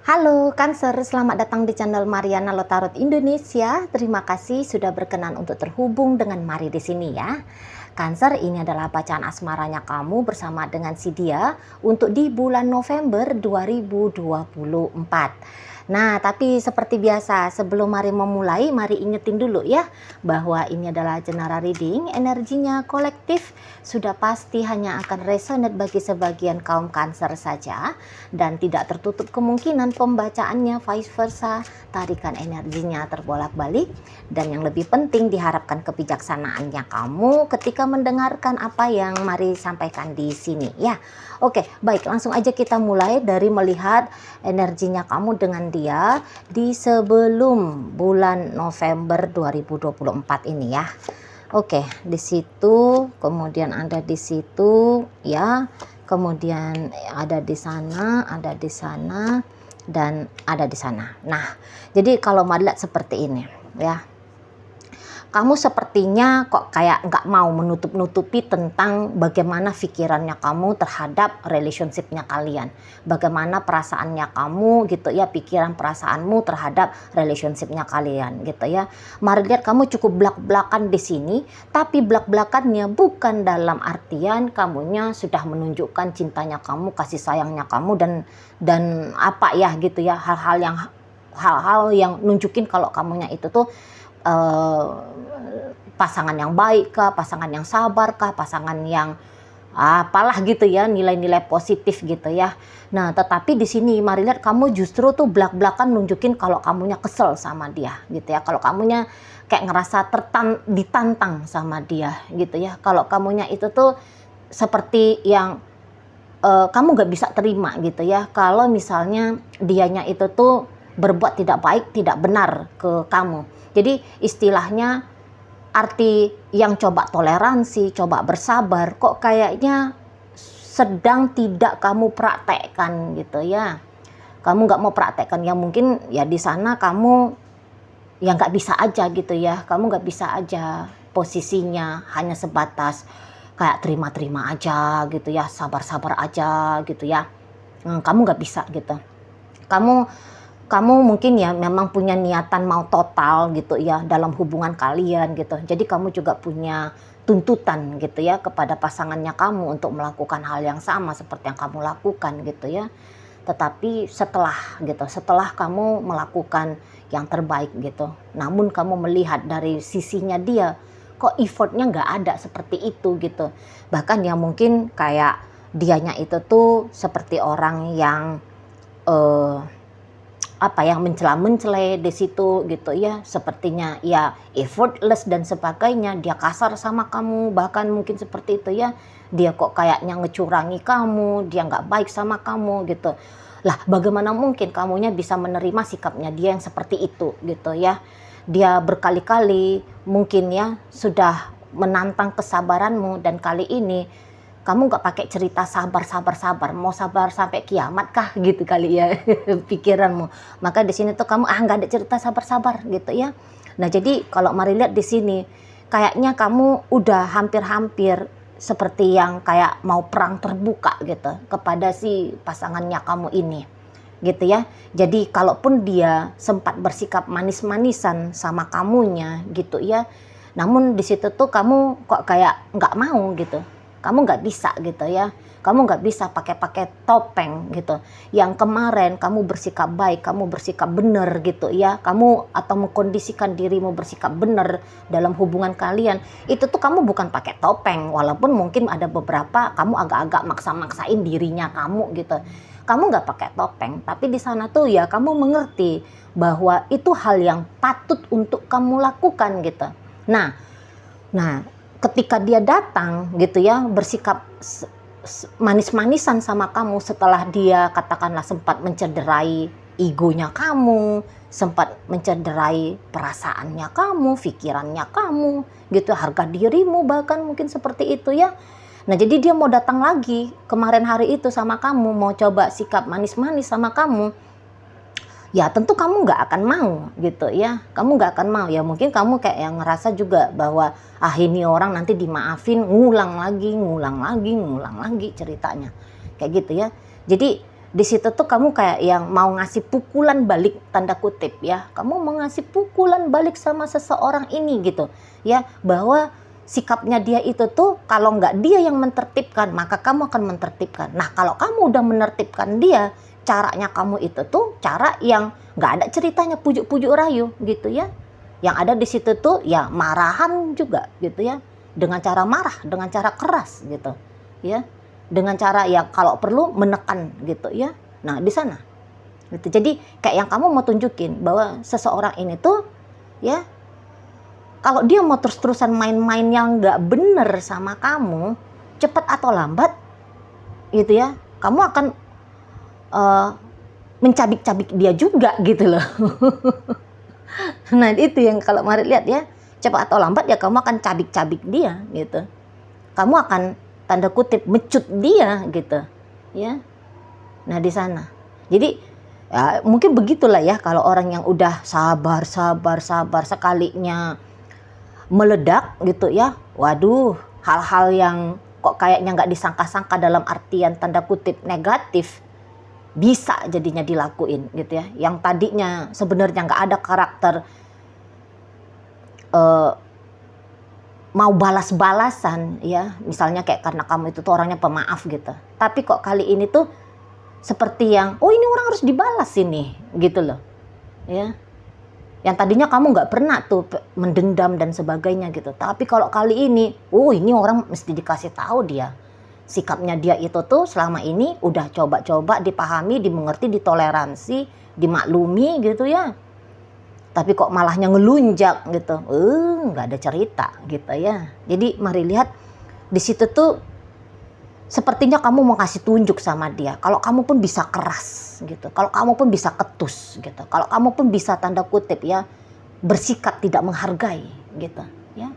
Halo Cancer, selamat datang di channel Mariana Lotarot Indonesia. Terima kasih sudah berkenan untuk terhubung dengan Mari di sini ya. Cancer, ini adalah bacaan asmaranya kamu bersama dengan si dia untuk di bulan November 2024. Nah, tapi seperti biasa, sebelum Mari memulai, mari ingetin dulu ya bahwa ini adalah general reading, energinya kolektif, sudah pasti hanya akan resonate bagi sebagian kaum Cancer saja dan tidak tertutup kemungkinan pembacaannya vice versa, tarikan energinya terbolak-balik, dan yang lebih penting diharapkan kebijaksanaannya kamu ketika mendengarkan apa yang Mari sampaikan di sini ya. Oke, baik, langsung aja kita mulai dari melihat energinya kamu dengan dia di sebelum bulan November 2024 ini ya. Oke, di situ, kemudian ada di situ ya. Kemudian ada di sana, dan ada di sana. Nah, jadi kalau Mari lihat seperti ini ya. Kamu sepertinya kok kayak nggak mau menutup-nutupi tentang bagaimana pikirannya kamu terhadap relationship-nya kalian. Bagaimana perasaannya kamu gitu ya, pikiran perasaanmu terhadap relationship-nya kalian gitu ya. Mari lihat kamu cukup belak-belakan di sini, tapi belak-belakannya bukan dalam artian kamunya sudah menunjukkan cintanya kamu, kasih sayangnya kamu dan apa ya gitu ya, hal-hal yang nunjukin kalau kamunya itu tuh pasangan yang baik kah, pasangan yang sabar kah, pasangan yang apalah gitu ya, nilai-nilai positif gitu ya. Nah, tetapi di sini Mari lihat kamu justru tuh belak-belakan nunjukin kalau kamunya kesel sama dia gitu ya. Kalau kamunya kayak ngerasa ditantang sama dia gitu ya. Kalau kamunya itu tuh seperti yang kamu gak bisa terima gitu ya. Kalau misalnya dianya itu tuh berbuat tidak baik, tidak benar ke kamu. Jadi istilahnya arti yang coba toleransi, coba bersabar, kok kayaknya sedang tidak kamu praktekkan gitu ya. Kamu nggak mau praktekkan, ya mungkin ya di sana kamu ya nggak bisa aja gitu ya. Kamu nggak bisa aja, posisinya hanya sebatas kayak terima-terima aja gitu ya, sabar-sabar aja gitu ya. Kamu nggak bisa gitu. Kamu mungkin ya memang punya niatan mau total gitu ya dalam hubungan kalian gitu. Jadi kamu juga punya tuntutan gitu ya kepada pasangannya kamu untuk melakukan hal yang sama seperti yang kamu lakukan gitu ya. Tetapi setelah kamu melakukan yang terbaik gitu, namun kamu melihat dari sisinya dia, kok effortnya nggak ada seperti itu gitu. Bahkan ya mungkin kayak dianya itu tuh seperti orang yang yang mencela-mencela di situ gitu ya, sepertinya ya effortless dan sebagainya, dia kasar sama kamu, bahkan mungkin seperti itu ya, dia kok kayaknya ngecurangi kamu, dia nggak baik sama kamu gitu. Lah, bagaimana mungkin kamunya bisa menerima sikapnya dia yang seperti itu gitu ya. Dia berkali-kali mungkin ya sudah menantang kesabaranmu, dan kali ini kamu nggak pakai cerita sabar, mau sabar sampai kiamat kah gitu kali ya pikiranmu. Maka di sini tuh kamu nggak ada cerita sabar gitu ya. Nah, jadi kalau Mari lihat di sini kayaknya kamu udah hampir-hampir seperti yang kayak mau perang terbuka gitu kepada si pasangannya kamu ini gitu ya. Jadi kalaupun dia sempat bersikap manis-manisan sama kamunya gitu ya, namun di situ tuh kamu kok kayak nggak mau gitu. Kamu nggak bisa gitu ya. Kamu nggak bisa pakai topeng gitu. Yang kemarin kamu bersikap baik, kamu bersikap benar gitu ya. Kamu atau mengkondisikan dirimu bersikap benar dalam hubungan kalian. Itu tuh kamu bukan pakai topeng. Walaupun mungkin ada beberapa kamu agak-agak maksa-maksain dirinya kamu gitu. Kamu nggak pakai topeng. Tapi di sana tuh ya kamu mengerti bahwa itu hal yang patut untuk kamu lakukan gitu. Nah, ketika dia datang gitu ya, bersikap manis-manisan sama kamu setelah dia katakanlah sempat mencederai egonya kamu, sempat mencederai perasaannya kamu, pikirannya kamu gitu, harga dirimu bahkan mungkin seperti itu ya. Nah, jadi dia mau datang lagi kemarin hari itu sama kamu, mau coba sikap manis-manis sama kamu. Ya tentu kamu nggak akan mau gitu ya, kamu nggak akan mau ya, mungkin kamu kayak yang ngerasa juga bahwa ini orang nanti dimaafin ngulang lagi ceritanya kayak gitu ya. Jadi di situ tuh kamu kayak yang mau ngasih pukulan balik, tanda kutip ya. Kamu mau ngasih pukulan balik sama seseorang ini gitu ya, bahwa sikapnya dia itu tuh kalau nggak dia yang mentertibkan, maka kamu akan mentertibkan. Nah, kalau kamu udah menertibkan dia, caranya kamu itu tuh cara yang nggak ada ceritanya pujuk-pujuk rayu gitu ya. Yang ada di situ tuh ya marahan juga gitu ya, dengan cara marah, dengan cara keras gitu ya, dengan cara ya kalau perlu menekan gitu ya. Nah, di sana gitu. Jadi kayak yang kamu mau tunjukin bahwa seseorang ini tuh ya, kalau dia mau terus-terusan main-main yang nggak bener sama kamu, cepat atau lambat gitu ya, kamu akan mencabik-cabik dia juga gitu loh. Nah, itu yang kalau mari lihat ya, cepat atau lambat ya kamu akan cabik-cabik dia gitu. Kamu akan tanda kutip mecut dia gitu ya. Nah, di sana. Jadi ya mungkin begitulah ya, kalau orang yang udah sabar sekalinya meledak gitu ya, waduh, hal-hal yang kok kayaknya nggak disangka-sangka dalam artian tanda kutip negatif bisa jadinya dilakuin gitu ya, yang tadinya sebenarnya nggak ada karakter mau balas-balasan ya, misalnya kayak karena kamu itu tuh orangnya pemaaf gitu, tapi kok kali ini tuh seperti yang oh ini orang harus dibalas ini gitu loh ya. Yang tadinya kamu nggak pernah tuh mendendam dan sebagainya gitu. Tapi kalau kali ini, oh ini orang mesti dikasih tahu dia. Sikapnya dia itu tuh selama ini udah coba-coba dipahami, dimengerti, ditoleransi, dimaklumi gitu ya. Tapi kok malahnya ngelunjak gitu. Nggak ada cerita gitu ya. Jadi mari lihat di situ tuh sepertinya kamu mau kasih tunjuk sama dia. Kalau kamu pun bisa keras gitu. Kalau kamu pun bisa ketus gitu. Kalau kamu pun bisa tanda kutip ya bersikap tidak menghargai gitu ya.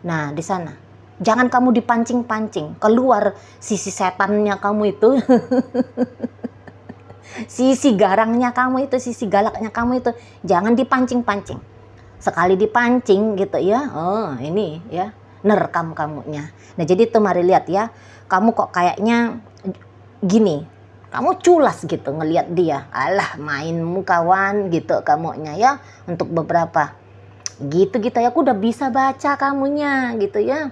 Nah, di sana jangan kamu dipancing-pancing keluar sisi setannya kamu itu. Sisi garangnya kamu itu, sisi galaknya kamu itu jangan dipancing-pancing. Sekali dipancing gitu ya. Oh, ini ya nerekam kamunya. Nah, jadi tuh mari lihat ya. Kamu kok kayaknya gini, kamu culas gitu ngelihat dia. Alah, mainmu kawan gitu kamunya ya, untuk beberapa gitu-gitu ya. Aku udah bisa baca kamunya gitu ya.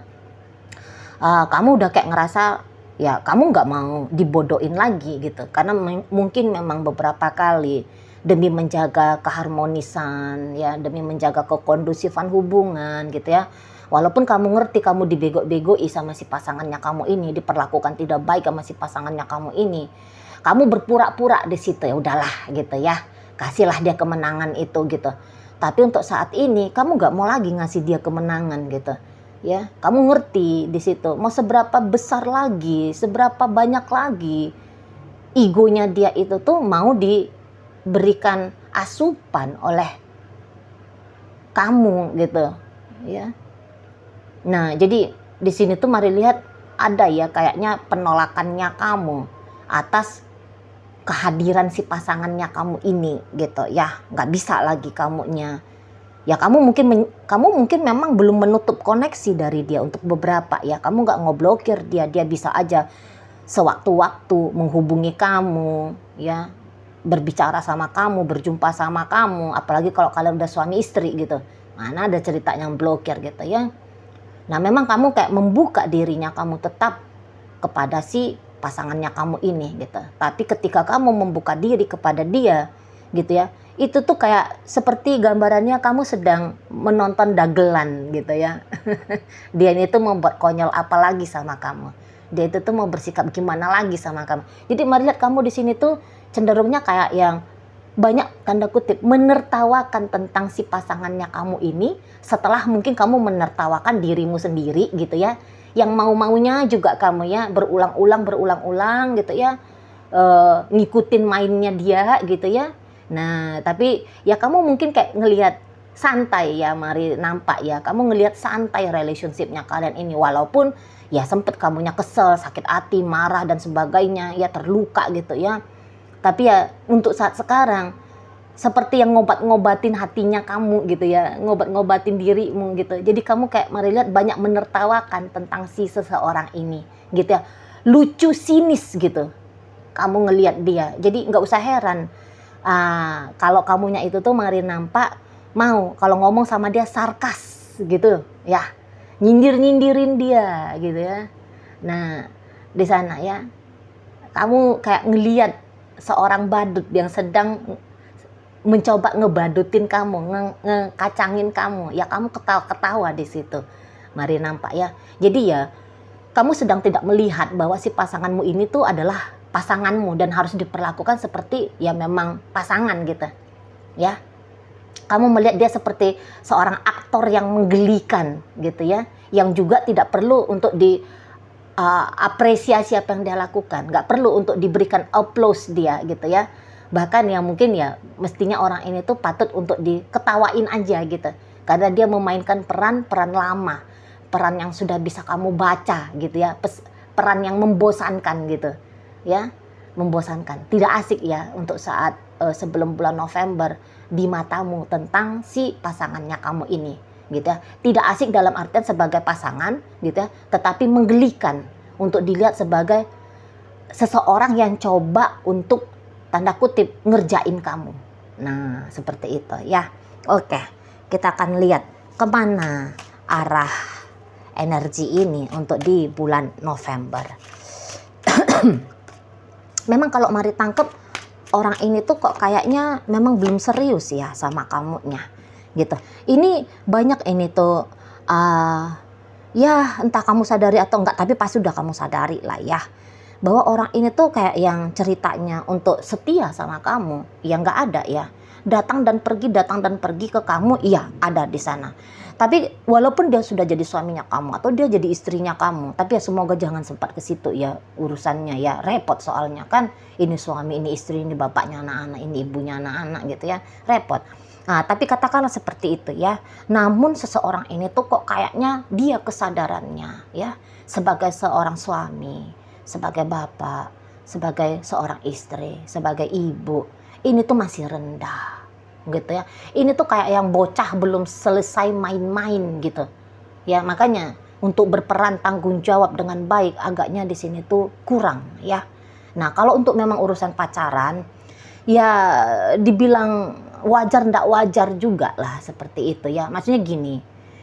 Kamu udah kayak ngerasa ya kamu nggak mau dibodohin lagi gitu, karena mungkin memang beberapa kali demi menjaga keharmonisan ya, demi menjaga kekondusifan hubungan gitu ya. Walaupun kamu ngerti kamu dibego-begoi sama si pasangannya kamu ini, diperlakukan tidak baik sama si pasangannya kamu ini, kamu berpura-pura di situ ya udahlah gitu ya, kasihlah dia kemenangan itu gitu. Tapi untuk saat ini kamu nggak mau lagi ngasih dia kemenangan gitu ya. Kamu ngerti di situ mau seberapa besar lagi, seberapa banyak lagi egonya dia itu tuh mau diberikan asupan oleh kamu gitu ya. Nah, jadi di sini tuh mari lihat ada ya kayaknya penolakannya kamu atas kehadiran si pasangannya kamu ini gitu ya. Nggak bisa lagi kamunya. Ya kamu mungkin memang belum menutup koneksi dari dia untuk beberapa ya. Kamu nggak ngeblokir dia bisa aja sewaktu-waktu menghubungi kamu ya, berbicara sama kamu, berjumpa sama kamu. Apalagi kalau kalian udah suami istri gitu. Mana ada cerita yang blokir gitu ya. Nah, memang kamu kayak membuka dirinya kamu tetap kepada si pasangannya kamu ini gitu. Tapi ketika kamu membuka diri kepada dia gitu ya, itu tuh kayak seperti gambarannya kamu sedang menonton dagelan gitu ya. Dia ini tuh mau buat konyol apa lagi sama kamu. Dia itu tuh mau bersikap gimana lagi sama kamu. Jadi mari lihat kamu di sini tuh cenderungnya kayak yang banyak tanda kutip menertawakan tentang si pasangannya kamu ini, setelah mungkin kamu menertawakan dirimu sendiri gitu ya, yang mau-maunya juga kamu ya berulang-ulang gitu ya, ngikutin mainnya dia gitu ya. Nah, tapi ya kamu mungkin kayak ngelihat santai ya, mari nampak ya, kamu ngelihat santai relationshipnya kalian ini, walaupun ya sempet kamunya kesel, sakit hati, marah dan sebagainya ya, terluka gitu ya. Tapi ya untuk saat sekarang seperti yang ngobat-ngobatin hatinya kamu gitu ya, ngobat-ngobatin dirimu gitu. Jadi kamu kayak mari lihat banyak menertawakan tentang si seseorang ini gitu ya. Lucu sinis gitu. kamu ngelihat dia. Jadi nggak usah heran kalau kamunya itu tuh mari nampak mau kalau ngomong sama dia sarkas gitu ya, nyindirin dia gitu ya. Nah di sana ya kamu kayak ngelihat seorang badut yang sedang mencoba ngebadutin kamu, ngekacangin kamu, ya kamu ketawa-ketawa di situ. Mari nampak ya. Jadi ya kamu sedang tidak melihat bahwa si pasanganmu ini tuh adalah pasanganmu dan harus diperlakukan seperti ya memang pasangan gitu. Ya. Kamu melihat dia seperti seorang aktor yang menggelikan gitu ya, yang juga tidak perlu untuk di apresiasi apa yang dia lakukan, nggak perlu untuk diberikan applause dia gitu ya. Bahkan yang mungkin ya mestinya orang ini tuh patut untuk diketawain aja gitu, karena dia memainkan peran lama, peran yang sudah bisa kamu baca gitu ya, peran yang membosankan gitu ya, membosankan, tidak asik ya untuk saat sebelum bulan November di matamu tentang si pasangannya kamu ini gitu ya. Tidak asik dalam artian sebagai pasangan gitu ya, tetapi menggelikan untuk dilihat sebagai seseorang yang coba untuk tanda kutip ngerjain kamu. Nah seperti itu ya. Oke, kita akan lihat kemana arah energi ini untuk di bulan November. Memang kalau mari tangkep, orang ini tuh kok kayaknya memang belum serius ya sama kamunya gitu. Ini banyak ini tuh ya entah kamu sadari atau enggak, tapi pasti udah kamu sadari lah ya, bahwa orang ini tuh kayak yang ceritanya untuk setia sama kamu ya nggak ada ya, datang dan pergi ke kamu, iya ada di sana. Tapi walaupun dia sudah jadi suaminya kamu atau dia jadi istrinya kamu, tapi ya semoga jangan sempat ke situ ya urusannya ya, repot soalnya kan, ini suami, ini istri, ini bapaknya anak-anak, ini ibunya anak-anak gitu ya, repot. Nah, tapi katakanlah seperti itu ya. Namun seseorang ini tuh kok kayaknya dia kesadarannya ya, sebagai seorang suami, sebagai bapak, sebagai seorang istri, sebagai ibu, ini tuh masih rendah gitu ya. Ini tuh kayak yang bocah belum selesai main-main gitu ya, makanya untuk berperan tanggung jawab dengan baik agaknya di sini tuh kurang ya. Nah kalau untuk memang urusan pacaran ya dibilang wajar ndak wajar juga lah seperti itu ya. Maksudnya gini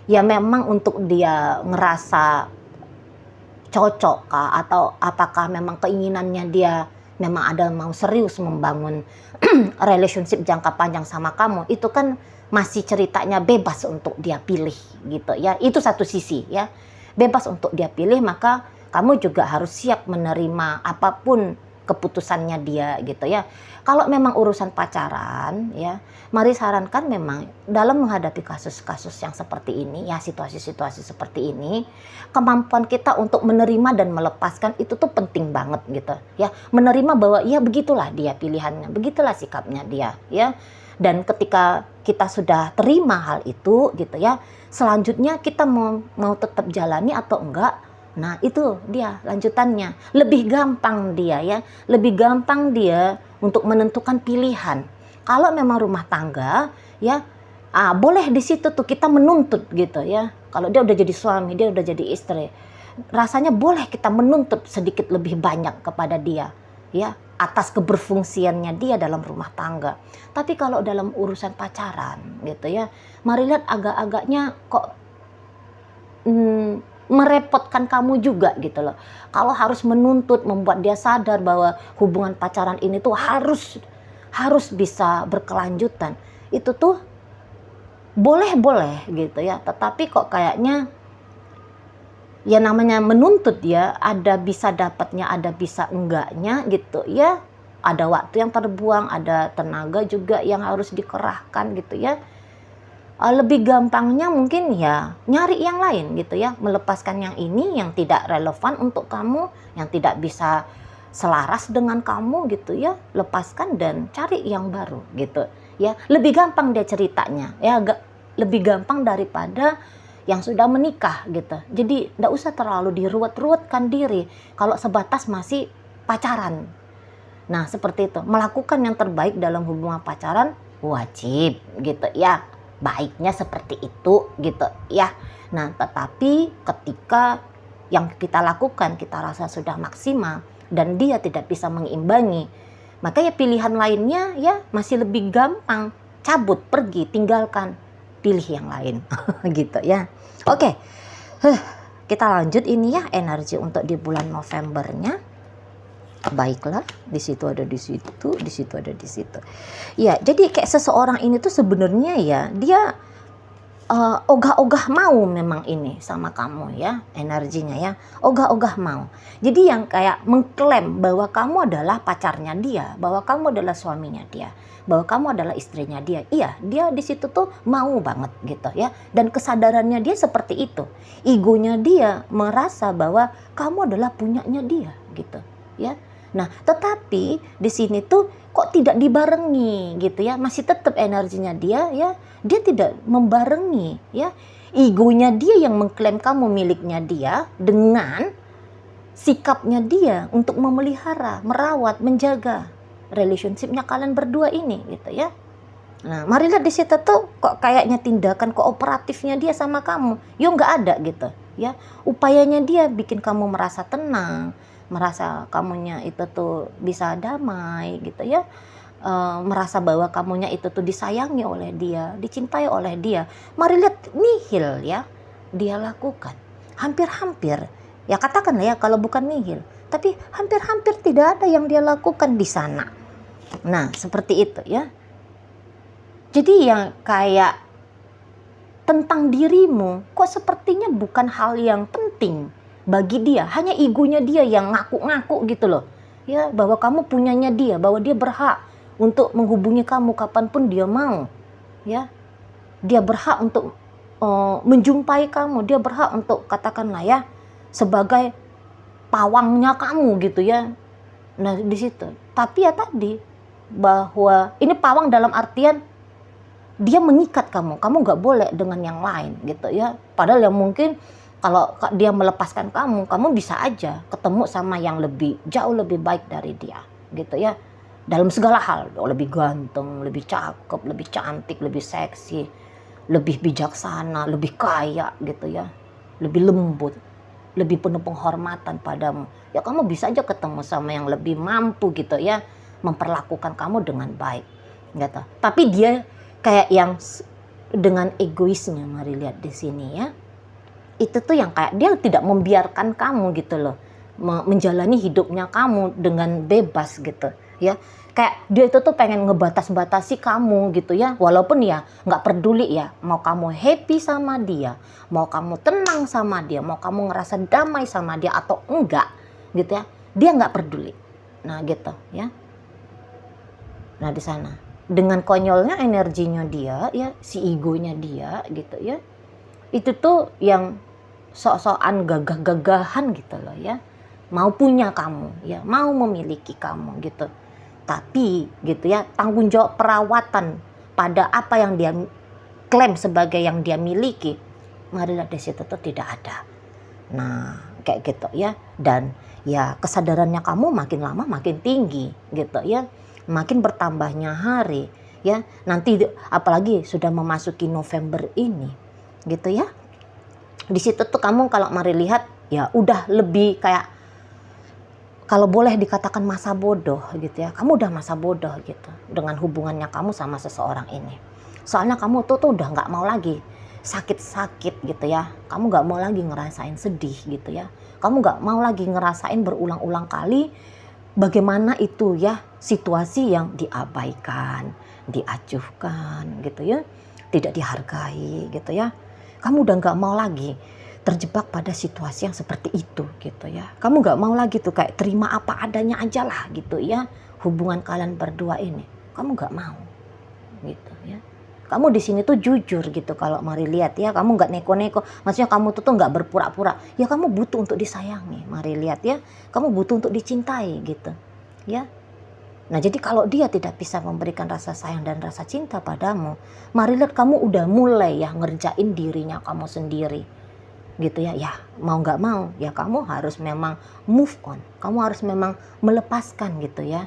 ya, memang untuk dia ngerasa cocok kah, atau apakah memang keinginannya dia memang ada mau serius membangun relationship jangka panjang sama kamu, itu kan masih ceritanya bebas untuk dia pilih gitu ya. Itu satu sisi ya, bebas untuk dia pilih, maka kamu juga harus siap menerima apapun keputusannya dia gitu ya. Kalau memang urusan pacaran ya, mari sarankan memang dalam menghadapi kasus-kasus yang seperti ini ya, situasi-situasi seperti ini, kemampuan kita untuk menerima dan melepaskan itu tuh penting banget gitu ya. Menerima bahwa ya begitulah dia pilihannya, begitulah sikapnya dia ya. Dan ketika kita sudah terima hal itu gitu ya, selanjutnya kita mau tetap jalani atau enggak. Nah itu dia lanjutannya, lebih gampang dia ya, lebih gampang dia untuk menentukan pilihan. Kalau memang rumah tangga ya, boleh di situ tuh kita menuntut gitu ya. Kalau dia udah jadi suami, dia udah jadi istri, rasanya boleh kita menuntut sedikit lebih banyak kepada dia ya, atas keberfungsiannya dia dalam rumah tangga. Tapi kalau dalam urusan pacaran gitu ya, mari lihat agak-agaknya kok merepotkan kamu juga gitu loh. Kalau harus menuntut, membuat dia sadar bahwa hubungan pacaran ini tuh harus bisa berkelanjutan. Itu tuh boleh gitu ya, tetapi kok kayaknya ya namanya menuntut ya, ada bisa dapatnya, ada bisa enggaknya gitu ya. Ada waktu yang terbuang, ada tenaga juga yang harus dikerahkan gitu ya. Lebih gampangnya mungkin ya nyari yang lain gitu ya, melepaskan yang ini yang tidak relevan untuk kamu, yang tidak bisa selaras dengan kamu gitu ya, lepaskan dan cari yang baru gitu ya. Lebih gampang dia ceritanya ya, lebih gampang daripada yang sudah menikah gitu. Jadi nggak usah terlalu diruwet-ruwetkan diri kalau sebatas masih pacaran. Nah seperti itu, melakukan yang terbaik dalam hubungan pacaran wajib gitu ya, baiknya seperti itu gitu ya. Nah tetapi ketika yang kita lakukan kita rasa sudah maksimal dan dia tidak bisa mengimbangi, maka ya pilihan lainnya ya masih lebih gampang, cabut, pergi, tinggalkan, pilih yang lain. Gitu ya. Oke. Kita lanjut ini ya, energi untuk di bulan Novembernya. Baiklah, di situ ada di situ, di situ ada di situ. Ya, jadi kayak seseorang ini tuh sebenarnya ya dia ogah-ogah mau memang ini sama kamu ya, energinya ya, ogah-ogah mau. Jadi yang kayak mengklaim bahwa kamu adalah pacarnya dia, bahwa kamu adalah suaminya dia, bahwa kamu adalah istrinya dia. Iya, dia di situ tuh mau banget gitu ya, dan kesadarannya dia seperti itu. Egonya dia merasa bahwa kamu adalah punyanya dia gitu ya. Nah, tetapi di sini tuh kok tidak dibarengi gitu ya, masih tetap energinya dia ya, dia tidak membarengi ya. Egonya dia yang mengklaim kamu miliknya dia dengan sikapnya dia untuk memelihara, merawat, menjaga relationship-nya kalian berdua ini gitu ya. Nah, mari lihat di situ tuh kok kayaknya tindakan kooperatifnya dia sama kamu, yo nggak ada gitu ya. Upayanya dia bikin kamu merasa tenang, merasa kamunya itu tuh bisa damai gitu ya, merasa bahwa kamunya itu tuh disayangi oleh dia, dicintai oleh dia. Mari lihat nihil ya dia lakukan, hampir-hampir ya, katakanlah ya kalau bukan nihil, tapi hampir-hampir tidak ada yang dia lakukan di sana. Nah seperti itu ya. Jadi yang kayak tentang dirimu kok sepertinya bukan hal yang penting bagi dia, hanya egonya dia yang ngaku-ngaku gitu loh ya, bahwa kamu punyanya dia, bahwa dia berhak untuk menghubungi kamu kapanpun dia mau ya, dia berhak untuk menjumpai kamu, dia berhak untuk katakanlah ya sebagai pawangnya kamu gitu ya. Nah di situ, tapi ya tadi bahwa ini pawang dalam artian dia mengikat kamu nggak boleh dengan yang lain gitu ya. Padahal yang mungkin kalau dia melepaskan kamu bisa aja ketemu sama yang jauh lebih baik dari dia gitu ya. Dalam segala hal, lebih ganteng, lebih cakep, lebih cantik, lebih seksi, lebih bijaksana, lebih kaya gitu ya, lebih lembut, lebih penuh penghormatan padamu. Ya kamu bisa aja ketemu sama yang lebih mampu gitu ya, memperlakukan kamu dengan baik gitu. Tapi dia kayak yang dengan egoisnya, mari lihat di sini ya. Itu tuh yang kayak dia tidak membiarkan kamu gitu loh, menjalani hidupnya kamu dengan bebas gitu ya. Kayak dia itu tuh pengen ngebatas-batasi kamu gitu ya. Walaupun ya nggak peduli ya, mau kamu happy sama dia, mau kamu tenang sama dia, mau kamu ngerasa damai sama dia atau enggak gitu ya, dia nggak peduli. Nah gitu ya. Nah di sana dengan konyolnya energinya dia ya, si egonya dia gitu ya, itu tuh yang sok-sokan gagah-gagahan gitu loh ya, mau punya kamu ya, mau memiliki kamu gitu. Tapi gitu ya, tanggung jawab perawatan pada apa yang dia klaim sebagai yang dia miliki, mari lihat di situ tuh tidak ada. Nah kayak gitu ya. Dan ya kesadarannya kamu makin lama makin tinggi gitu ya, makin bertambahnya hari ya. Nanti apalagi sudah memasuki November ini gitu ya. Di situ tuh kamu kalau mari lihat ya udah lebih kayak, kalau boleh dikatakan masa bodoh gitu ya. Kamu udah masa bodoh gitu dengan hubungannya kamu sama seseorang ini. Soalnya kamu tuh udah nggak mau lagi sakit-sakit gitu ya. Kamu nggak mau lagi ngerasain sedih gitu ya. Kamu nggak mau lagi ngerasain berulang-ulang kali bagaimana itu ya situasi yang diabaikan, diacuhkan gitu ya, tidak dihargai gitu ya. Kamu udah nggak mau lagi terjebak pada situasi yang seperti itu gitu ya. Kamu nggak mau lagi tuh kayak terima apa adanya aja lah gitu ya, hubungan kalian berdua ini. Kamu nggak mau gitu ya. Kamu di sini tuh jujur gitu kalau mari lihat ya. Kamu nggak neko-neko, maksudnya kamu tuh nggak berpura-pura ya. Kamu butuh untuk disayangi, mari lihat ya. Kamu butuh untuk dicintai gitu ya. Nah jadi kalau dia tidak bisa memberikan rasa sayang dan rasa cinta padamu, mari lihat kamu udah mulai ya ngerjain dirinya kamu sendiri gitu ya. Ya mau nggak mau ya kamu harus memang move on, kamu harus memang melepaskan gitu ya,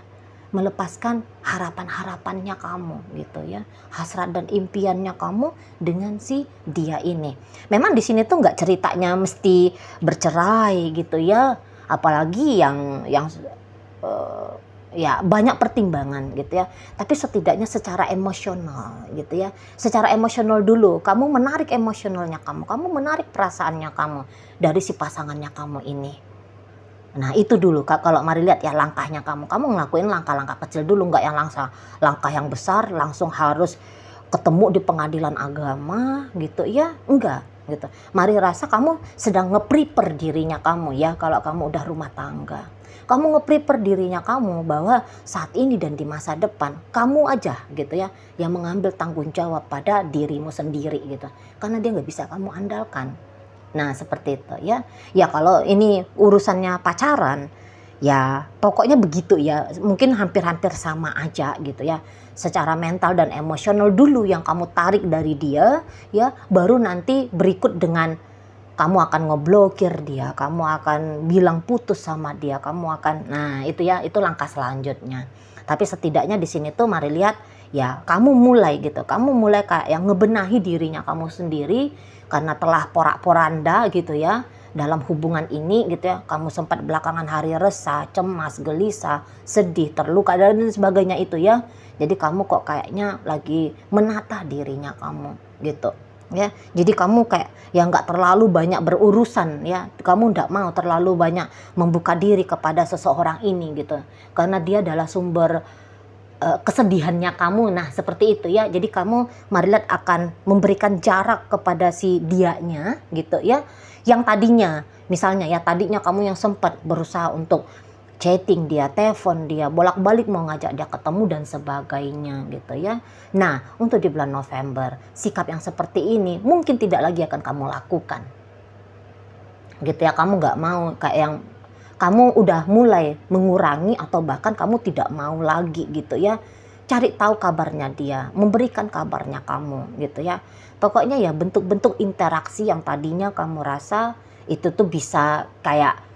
melepaskan harapan-harapannya kamu gitu ya, hasrat dan impiannya kamu dengan si dia ini. Memang di sini tuh nggak ceritanya mesti bercerai gitu ya, apalagi yang ya banyak pertimbangan gitu ya, tapi setidaknya secara emosional gitu ya, secara emosional dulu kamu menarik emosionalnya kamu menarik perasaannya kamu dari si pasangannya kamu ini. Nah itu dulu Kak, kalau mari lihat ya langkahnya kamu ngelakuin langkah-langkah kecil dulu, nggak yang langkah yang besar langsung harus ketemu di pengadilan agama gitu ya, enggak gitu. Mari rasa kamu sedang nge-prepare dirinya kamu ya, kalau kamu udah rumah tangga. Kamu nge-prepare dirinya kamu bahwa saat ini dan di masa depan kamu aja gitu ya yang mengambil tanggung jawab pada dirimu sendiri gitu. Karena dia nggak bisa kamu andalkan. Nah seperti itu ya. Ya kalau ini urusannya pacaran, ya pokoknya begitu ya. Mungkin hampir-hampir sama aja gitu ya. Secara mental dan emosional dulu yang kamu tarik dari dia ya. Baru nanti berikut dengan kamu akan ngeblokir dia, kamu akan bilang putus sama dia, kamu akan, nah itu ya, itu langkah selanjutnya. Tapi setidaknya di sini tuh mari lihat ya kamu mulai gitu, kamu mulai kayak yang ngebenahi dirinya kamu sendiri karena telah porak-poranda gitu ya dalam hubungan ini gitu ya, kamu sempat belakangan hari resah, cemas, gelisah, sedih, terluka dan sebagainya itu ya. Jadi kamu kok kayaknya lagi menata dirinya kamu gitu. Ya, jadi kamu kayak yang nggak terlalu banyak berurusan ya, kamu nggak mau terlalu banyak membuka diri kepada seseorang ini gitu, karena dia adalah sumber kesedihannya kamu. Nah seperti itu ya, jadi kamu marilah akan memberikan jarak kepada si dianya gitu ya, yang tadinya misalnya ya tadinya kamu yang sempat berusaha untuk chatting dia, telepon dia, bolak-balik mau ngajak dia ketemu dan sebagainya gitu ya. Nah, untuk di bulan November, sikap yang seperti ini mungkin tidak lagi akan kamu lakukan. Gitu ya, kamu nggak mau kayak yang kamu udah mulai mengurangi atau bahkan kamu tidak mau lagi gitu ya. Cari tahu kabarnya dia, memberikan kabarnya kamu gitu ya. Pokoknya ya bentuk-bentuk interaksi yang tadinya kamu rasa itu tuh bisa kayak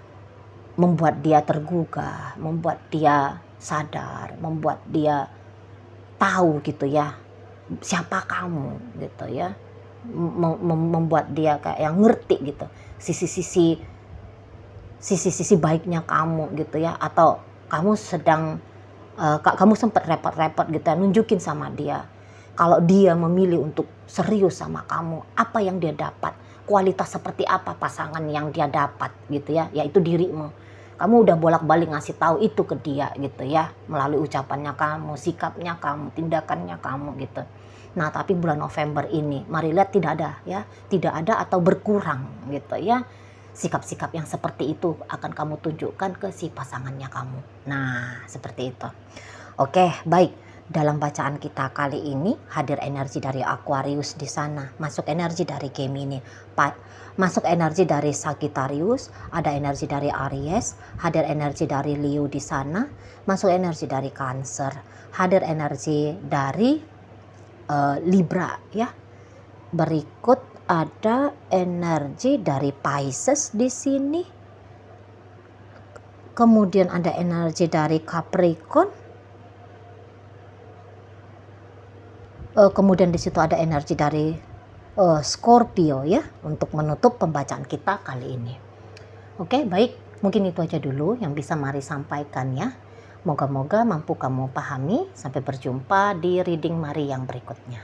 membuat dia tergugah, membuat dia sadar, membuat dia tahu gitu ya siapa kamu gitu ya, membuat dia kayak yang ngerti gitu sisi-sisi baiknya kamu gitu ya, atau kamu sedang kamu sempat repot-repot gitu ya, nunjukin sama dia kalau dia memilih untuk serius sama kamu, apa yang dia dapat, kualitas seperti apa pasangan yang dia dapat gitu ya, yaitu dirimu. Kamu udah bolak-balik ngasih tahu itu ke dia gitu ya, melalui ucapannya kamu, sikapnya kamu, tindakannya kamu gitu. Nah tapi bulan November ini mari lihat tidak ada ya, tidak ada atau berkurang gitu ya, sikap-sikap yang seperti itu akan kamu tunjukkan ke si pasangannya kamu. Nah seperti itu. Oke baik. Dalam bacaan kita kali ini hadir energi dari Aquarius di sana, masuk energi dari Gemini, masuk energi dari Sagittarius, ada energi dari Aries, hadir energi dari Leo di sana, masuk energi dari Cancer, hadir energi dari Libra ya. Berikut ada energi dari Pisces di sini. Kemudian ada energi dari Capricorn. Kemudian di situ ada energi dari Scorpio ya, untuk menutup pembacaan kita kali ini. Oke, baik, mungkin itu aja dulu yang bisa Mari sampaikan ya. Moga-moga mampu kamu pahami. Sampai berjumpa di reading Mari yang berikutnya.